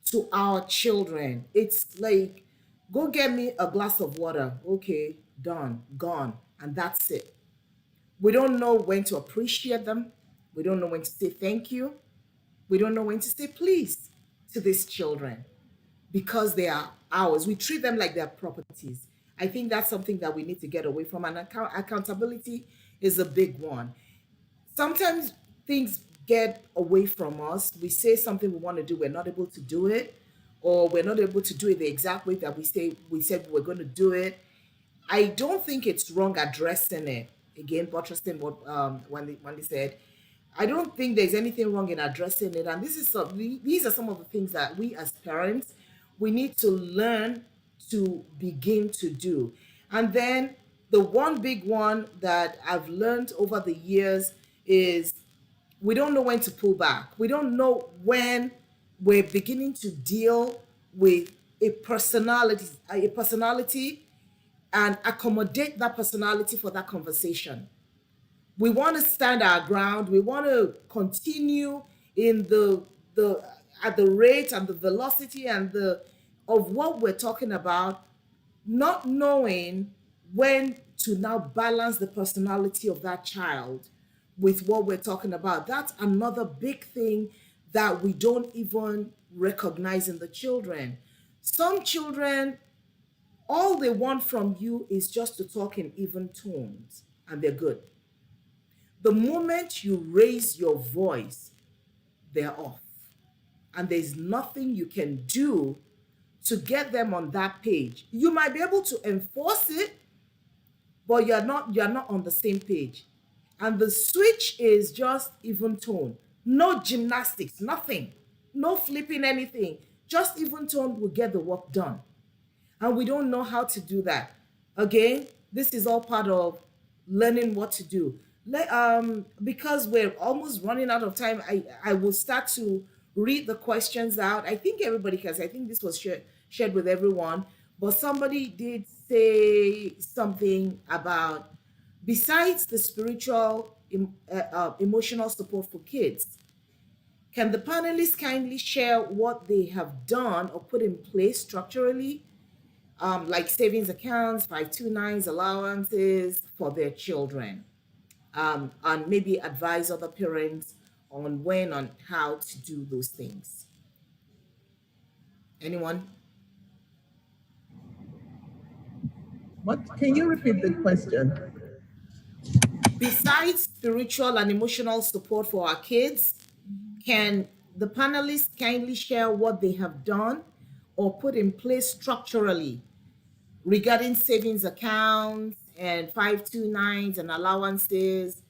to our children. It's like, go get me a glass of water. Okay, done, gone, and that's it. We don't know when to appreciate them. We don't know when to say thank you. We don't know when to say please to these children because they are ours. We treat them like they're properties. I think that's something that we need to get away from. And accountability is a big one. Sometimes things get away from us. We say something we want to do, we're not able to do it, or we're not able to do it the exact way that we said we were going to do it. I don't think it's wrong addressing it. Again, buttressing what when they said, I don't think there's anything wrong in addressing it. And these are some of the things that we as parents we need to learn to begin to do. And then the one big one that I've learned over the years is we don't know when to pull back. We don't know when we're beginning to deal with a personality and accommodate that personality for that conversation. We want to stand our ground. We want to continue in the at the rate and the velocity and the of what we're talking about, not knowing when to now balance the personality of that child with what we're talking about. That's another big thing that we don't even recognize in the children. Some children, all they want from you is just to talk in even tones, and they're good. The moment you raise your voice, they're off. And there's nothing you can do to get them on that page. You might be able to enforce it, but you're not on the same page. And the switch is just even tone. No gymnastics, nothing. No flipping anything. Just even tone will get the work done. And we don't know how to do that. Again, this is all part of learning what to do. Because we're almost running out of time, I will start to read the questions out. I think everybody has. I think this was shared with everyone. But somebody did say something about, besides the spiritual, emotional support for kids, can the panelists kindly share what they have done or put in place structurally, like savings accounts, 529s, allowances for their children, and maybe advise other parents on how to do those things? Anyone?
What? Can you repeat the question?
Besides spiritual and emotional support for our kids, can the panelists kindly share what they have done or put in place structurally regarding savings accounts and 529s and allowances?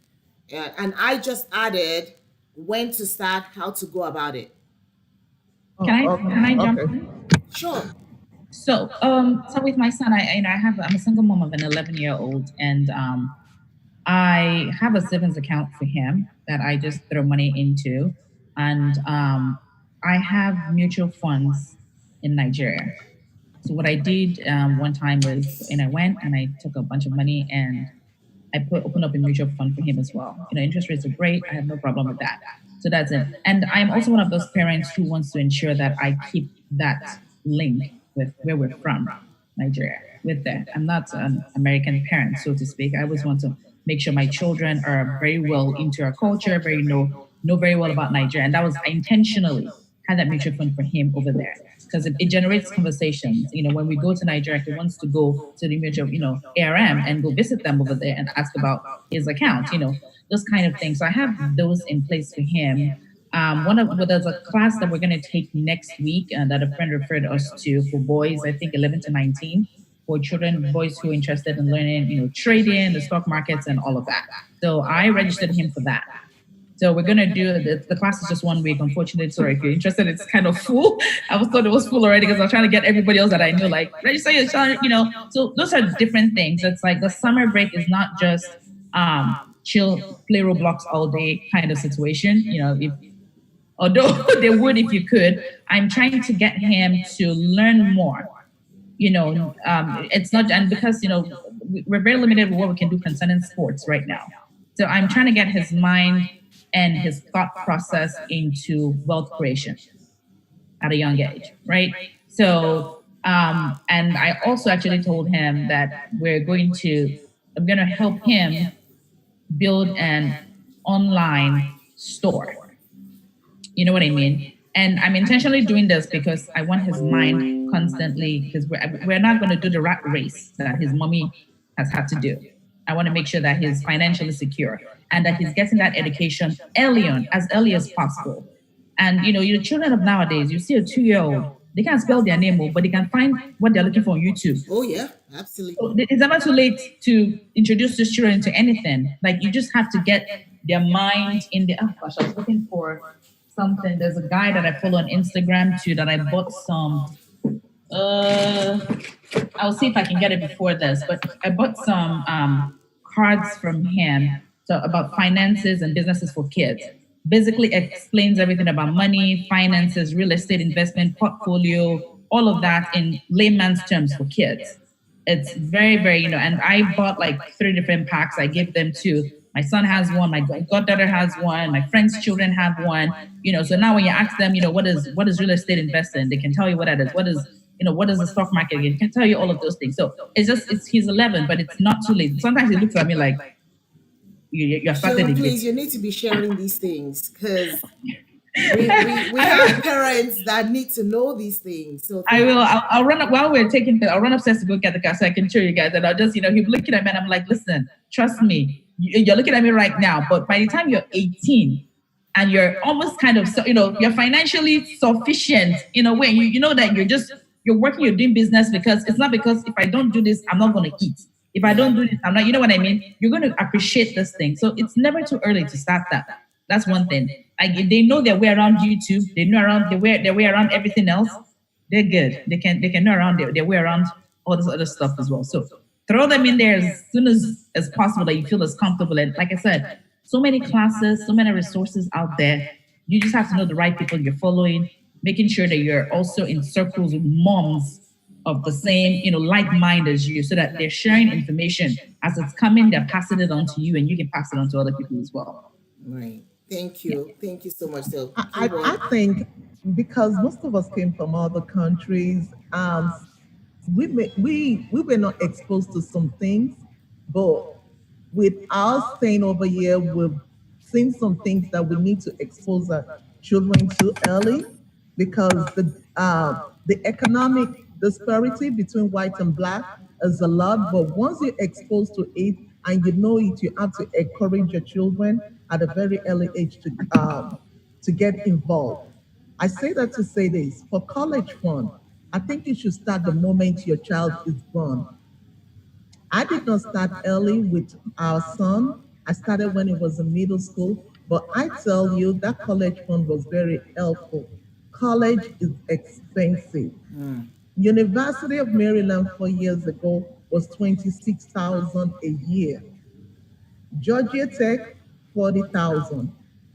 And I just added when to start, how to go about it.
Can I jump
Okay.
in?
Sure.
So with my son, I'm a single mom of an 11-year-old, and I have a savings account for him that I just throw money into, and I have mutual funds in Nigeria. So what I did one time was, I went and I took a bunch of money and I opened up a mutual fund for him as well. Interest rates are great. I have no problem with that. So that's it. And I'm also one of those parents who wants to ensure that I keep that link with where we're from, Nigeria, with that. I'm not an American parent, so to speak. I always want to make sure my children are very well into our culture, know very well about Nigeria. And that was, I intentionally had that mutual fund for him over there because it generates conversations. When we go to Nigeria, he wants to go to the mutual, ARM and go visit them over there and ask about his account, those kind of things. So I have those in place for him. There's a class that we're going to take next week that a friend referred us to for boys, I think 11 to 19, for children, boys who are interested in learning, trading, the stock markets and all of that. So I registered him for that. So we're going to do, the class is just 1 week. Unfortunately, sorry, if you're interested, it's kind of full. I thought it was full already because I was trying to get everybody else that I knew, like, register your child, So those are different things. It's like the summer break is not just chill, play Roblox all day kind of situation. Although they would if you could, I'm trying to get him to learn more It's not, and because we're very limited with what we can do concerning sports right now. So I'm trying to get his mind and his thought process into wealth creation at a young age, right? So, and I also actually told him that I'm going to help him build an online store. You know what I mean? And I'm intentionally doing this because I want his mind constantly, because we're not going to do the rat race that his mommy has had to do. I want to make sure that he's financially secure and that he's getting that education early on, as early as possible. And your children of nowadays, you see a 2-year-old, they can't spell their name, but they can find what they're looking for on YouTube.
Oh yeah,
So
absolutely.
it's never too late to introduce these children to anything. Like, you just have to get their mind in the. Oh gosh, I was looking for something. There's a guy that I follow on Instagram too that I bought some. Uh, I'll see if I can get it before this, but I bought some cards from him. So about finances and businesses for kids. Basically explains everything about money, finances, real estate investment, portfolio, all of that in layman's terms for kids. It's very, very, and I bought like 3 different packs. I gave them to my son has one, my goddaughter has one, my friend's children have one. So now when you ask them, what is real estate investing, they can tell you what that is. What is the stock market? They can tell you all of those things. So he's 11, but it's not too late. Sometimes he looks at me like you're started
So
again.
please, you need to be sharing these things because we have parents that need to know these things. So
I
thank
will.
you.
I'll run up while we're taking the. I'll run upstairs to go get the car so I can show you guys. And I'll just, he's looking at me, and I'm like, listen, trust me, you're looking at me right now, but by the time you're 18 and you're almost kind of, you're financially sufficient in a way, you know that you're working, you're doing business because it's not because if I don't do this, I'm not going to eat. If I don't do this, I'm not. You know what I mean? You're going to appreciate this thing. So it's never too early to start that. That's one thing. Like, if they know their way around YouTube, they know around their way around everything else, they're good. They can know around their way around all this other stuff as well. So throw them in there as soon as possible that you feel as comfortable. And like I said, so many classes, so many resources out there. You just have to know the right people you're following, making sure that you're also in circles with moms of the same, like mind as you, so that they're sharing information as it's coming, they're passing it on to you, and you can pass it on to other people as well.
Right. Thank
Yeah.
you. Thank you so much. So
I,
keep on.
I think because most of us came from other countries, we were not exposed to some things, but with our staying over here, we've seen some things that we need to expose our children to early because the economic disparity between white and black is a lot. But once you're exposed to it and you know it, you have to encourage your children at a very early age to get involved. I say that to say this for college fund, I think you should start the moment your child is born. I did not start early with our son. I started when he was in middle school. But I tell you, that college fund was very helpful. College is expensive. University of Maryland 4 years ago was 26,000 a year. Georgia Tech, 40,000.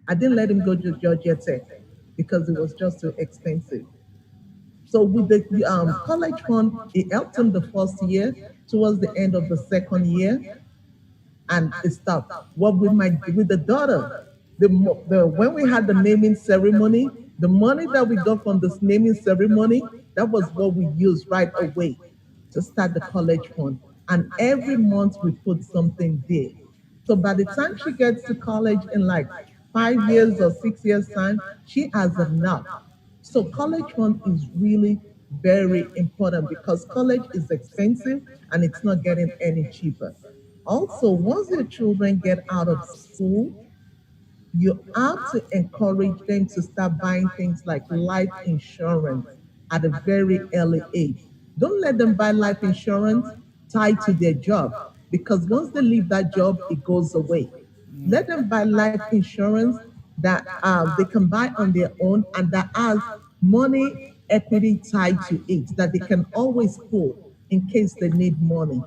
I didn't let him go to Georgia Tech because it was just too expensive. So with the college fund, it helped him the first year. Towards the end of the second year, and it stopped. What with the daughter, the when we had the naming ceremony, the money that we got from this naming ceremony, that was what we used right away to start the college fund. And every month we put something there. So by the time she gets to college in like 5 years or 6 years time, she has enough. So college fund is really very important because college is expensive and it's not getting any cheaper. Also, once your children get out of school, you have to encourage them to start buying things like life insurance at a very early age. Don't let them buy life insurance tied to their job because once they leave that job, it goes away. Let them buy life insurance that they can buy on their own and that has money equity tied to it that they can always pull in case they need money.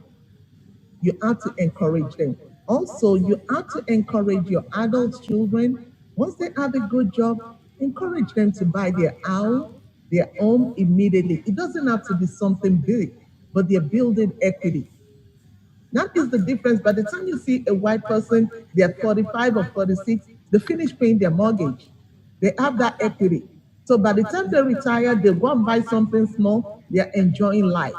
You have to encourage them. Also, you have to encourage your adult children. Once they have a good job, encourage them to buy their home immediately. It doesn't have to be something big. but they're building equity. That is the difference. By the time you see a white person, they're 45 or 46, they finish paying their mortgage. They have that equity. So by the time they retire, they go and buy something small, they're enjoying life.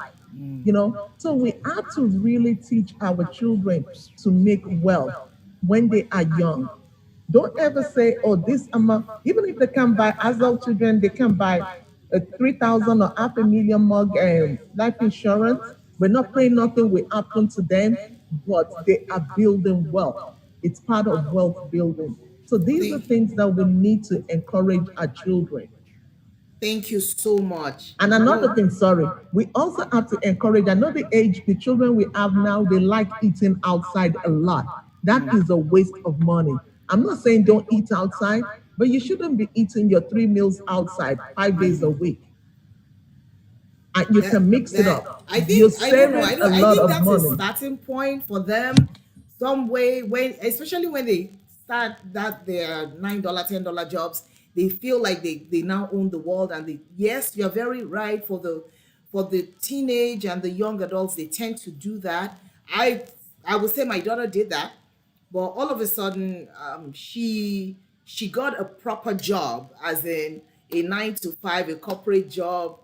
So we have to really teach our children to make wealth when they are young. Don't ever say, oh, this amount, even if they can buy, as our children, they can buy a 3,000 or half a million life insurance. We're not praying nothing will happen to them, but they are building wealth. It's part of wealth building. So these are things that we need to encourage our children.
Thank you so much.
And another thing, sorry, we also have to encourage. I know the age the children we have now, they like eating outside a lot. That is a waste of money. I'm not saying don't eat outside, but you shouldn't be eating your 3 meals outside 5 days a week. And you can mix it up.
I
You're
think I don't know.
saving a
I
lot
think
of
that's a
money.
starting point for them. Some way when, especially when they start that their $9, $10 jobs, they feel like they now own the world. And yes, you're very right. For the teenage and the young adults, they tend to do that. I would say my daughter did that, but all of a sudden, she got a proper job, as in a 9 to 5, a corporate job,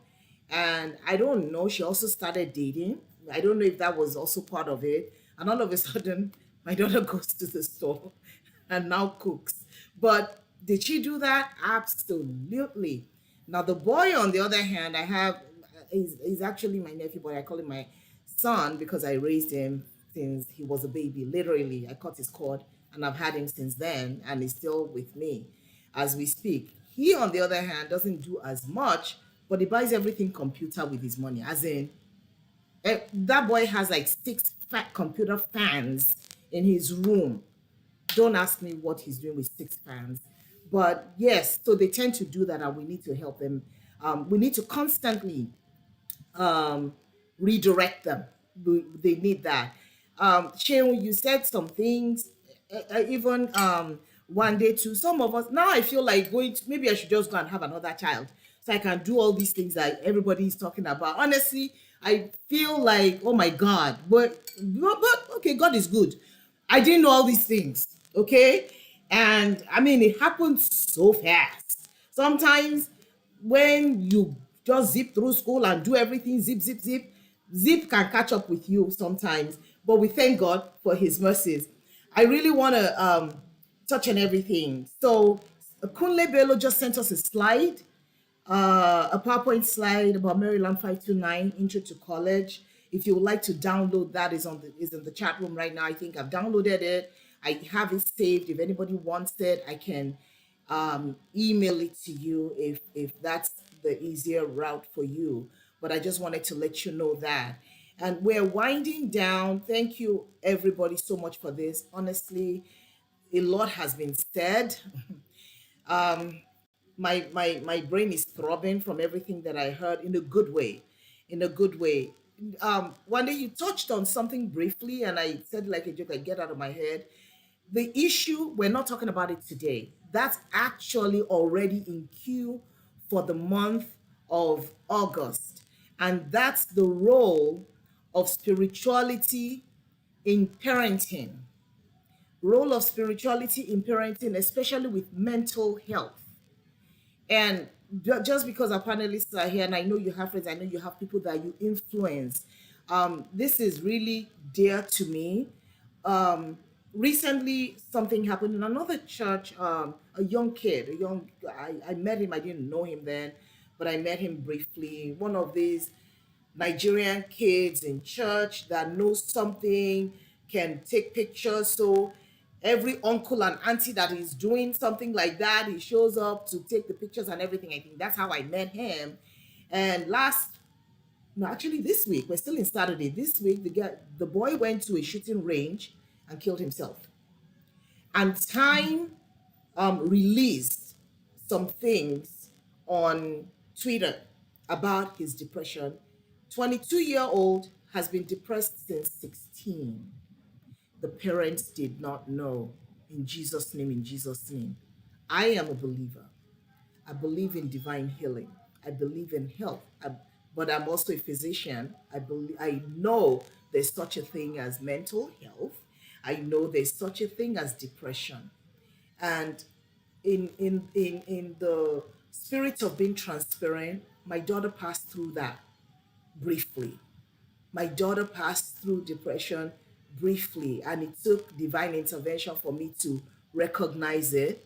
and I don't know. She also started dating. I don't know if that was also part of it. And all of a sudden, my daughter goes to the store and now cooks. But did she do that? Absolutely. Now the boy, on the other hand, I have is actually my nephew, but I call him my son because I raised him since he was a baby. Literally, I cut his cord and I've had him since then, and he's still with me as we speak. He, on the other hand, doesn't do as much, but he buys everything computer with his money. As in, that boy has like 6 fat computer fans in his room. Don't ask me what he's doing with 6 fans. But yes, so they tend to do that, and we need to help them. We need to constantly um, redirect them. They need that. Sharon, you said some things, even one day too. Some of us now, I feel like going to, maybe I should just go and have another child so I can do all these things that everybody is talking about. Honestly, I feel like, oh my God, but okay, God is good. I didn't know all these things, okay? And I mean, it happened so fast. Sometimes when you just zip through school and do everything, zip, zip, zip, zip can catch up with you sometimes. But we thank God for His mercies. I really want to touch on everything. So, Kunle Bello just sent us a slide, a PowerPoint slide about Maryland 529 Intro to College. If you would like to download that, is in the chat room right now. I think I've downloaded it. I have it saved. If anybody wants it, I can email it to you if that's the easier route for you. But I just wanted to let you know that. And we're winding down. Thank you, everybody, so much for this. Honestly, a lot has been said. My brain is throbbing from everything that I heard in a good way. In a good way. One day you touched on something briefly, and I said like a joke, I get out of my head. The issue, we're not talking about it today. That's actually already in queue for the month of August. And that's the role of spirituality in parenting. Role of spirituality in parenting, especially with mental health. And just because our panelists are here, and I know you have friends, I know you have people that you influence, this is really dear to me. Recently, something happened in another church. A young kid, I met him, I didn't know him then, but I met him briefly. One of these Nigerian kids in church that knows something, can take pictures. So every uncle and auntie that is doing something like that, he shows up to take the pictures and everything. I think that's how I met him. And no, actually this week, we're still in Saturday. This week, the boy went to a shooting range and killed himself. And Time released some things on Twitter about his depression. 22-year-old has been depressed since 16. The parents did not know. In Jesus' name, in Jesus' name. I am a believer. I believe in divine healing. I believe in health. but I'm also a physician. I know there's such a thing as mental health. I know there's such a thing as depression. And in the spirit of being transparent, my daughter passed through that briefly. My daughter passed through depression briefly, and it took divine intervention for me to recognize it,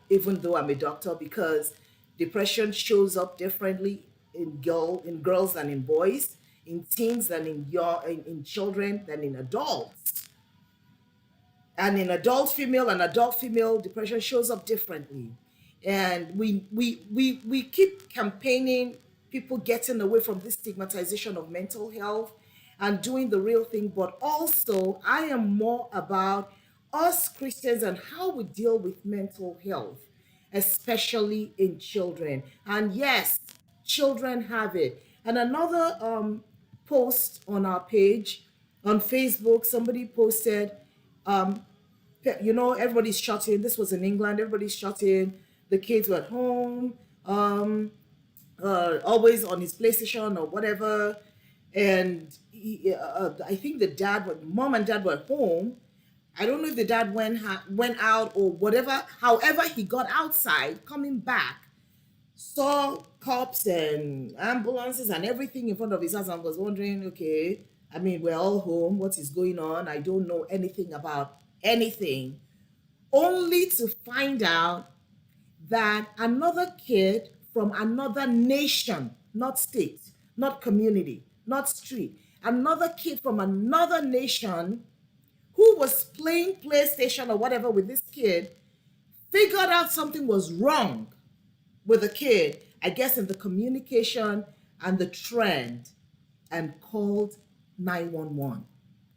even though I'm a doctor, because depression shows up differently in girls than in boys, in teens than in children than in adults. And in adult female, depression shows up differently. And we keep campaigning people getting away from this stigmatization of mental health and doing the real thing. But also, I am more about us Christians and how we deal with mental health, especially in children. And yes, children have it. And another post on our page on Facebook, somebody posted, um, everybody's shutting. This was in England. Everybody's shutting. The kids were at home, always on his PlayStation or whatever. And I think mom and dad were home. I don't know if the dad went out or whatever. However, he got outside, coming back, saw cops and ambulances and everything in front of his house, and was wondering, okay, I mean, we're all home. What is going on? I don't know anything about anything, only to find out that another kid from another nation, not state, not community, not street, another kid from another nation who was playing PlayStation or whatever with this kid, figured out something was wrong with the kid, I guess in the communication and the trend, and called 911.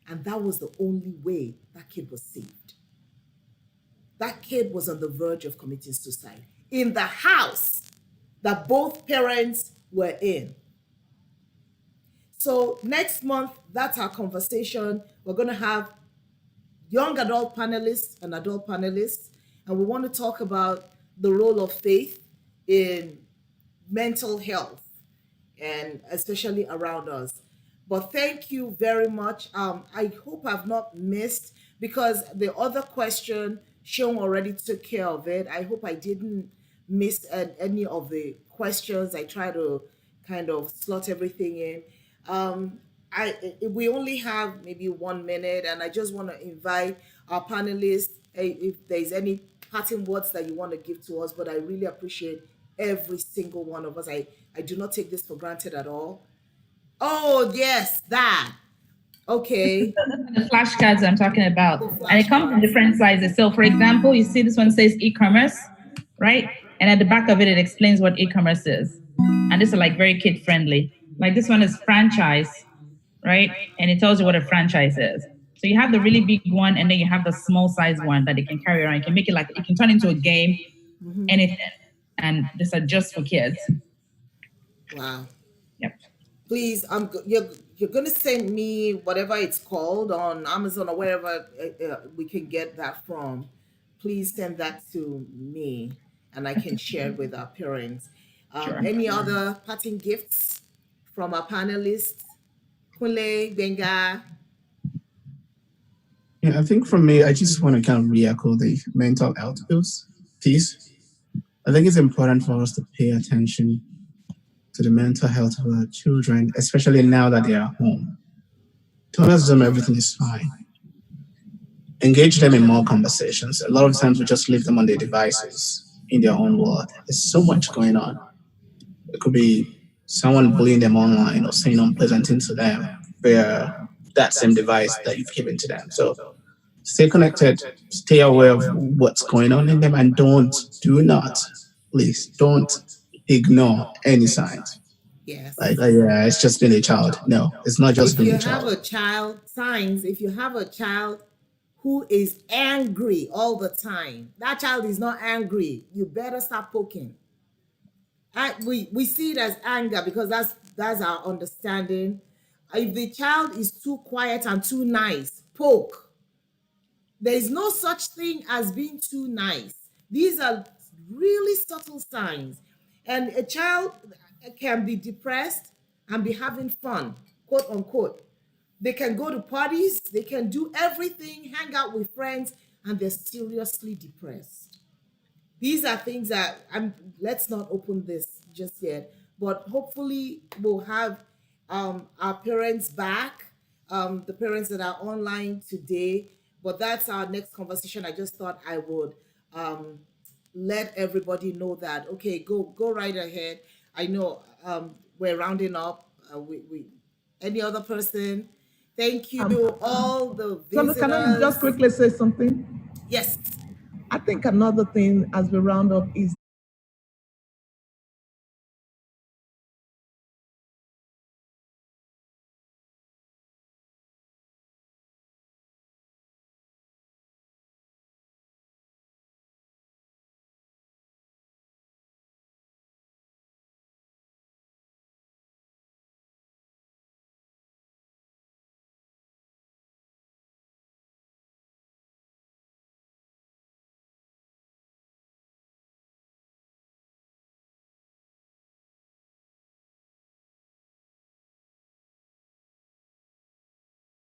And that was the only way that kid was saved. That kid was on the verge of committing suicide in the house that both parents were in. So next month, that's our conversation. We're going to have young adult panelists and adult panelists, and we want to talk about the role of faith in mental health, and especially around us. But thank you very much. I hope I've not missed, because the other question, Sean already took care of it. I hope I didn't miss any of the questions. I try to kind of slot everything in. We only have maybe 1 minute, and I just want to invite our panelists, if there's any parting words that you want to give to us. But I really appreciate every single one of us. I do not take this for granted at all. Oh yes, that. Okay.
The flashcards I'm talking about, and it comes in different sizes. So, for example, you see this one says e-commerce, right? And at the back of it, it explains what e-commerce is. And this is like very kid friendly. Like this one is franchise, right? And it tells you what a franchise is. So you have the really big one, and then you have the small size one that it can carry around. You can make it like, it can turn into a game, anything. And these are just for kids.
Wow.
Yep.
Please, you're gonna send me whatever it's called on Amazon or wherever we can get that from. Please send that to me, and I can share it with our parents.
Sure.
Any other parting gifts from our panelists? Kunle, Benga.
Yeah, I think for me, I just want to kind of re-echo the mental health piece. I think it's important for us to pay attention to the mental health of our children, especially now that they are home. Tell them everything is fine. Engage them in more conversations. A lot of times we just leave them on their devices in their own world. There's so much going on. It could be someone bullying them online or saying unpleasant things to them via that same device that you've given to them. So stay connected, stay aware of what's going on in them, and please don't ignore any signs.
Yes.
Yeah, it's just been a child. No, it's not just been a child.
If you have a child who is angry all the time, that child is not angry, you better start poking. We see it as anger because that's our understanding. If the child is too quiet and too nice, poke. There is no such thing as being too nice. These are really subtle signs. And a child can be depressed and be having fun, quote unquote. They can go to parties, they can do everything, hang out with friends, and they're seriously depressed. These are things that let's not open this just yet, but hopefully we'll have our parents back, the parents that are online today. But that's our next conversation. I just thought I would um, let everybody know that. Okay, go right ahead. I know we're rounding up. We any other person? Thank you,
Um,
all the
so can I just
visitors.
quickly say something?
Yes.
I think another thing as we round up is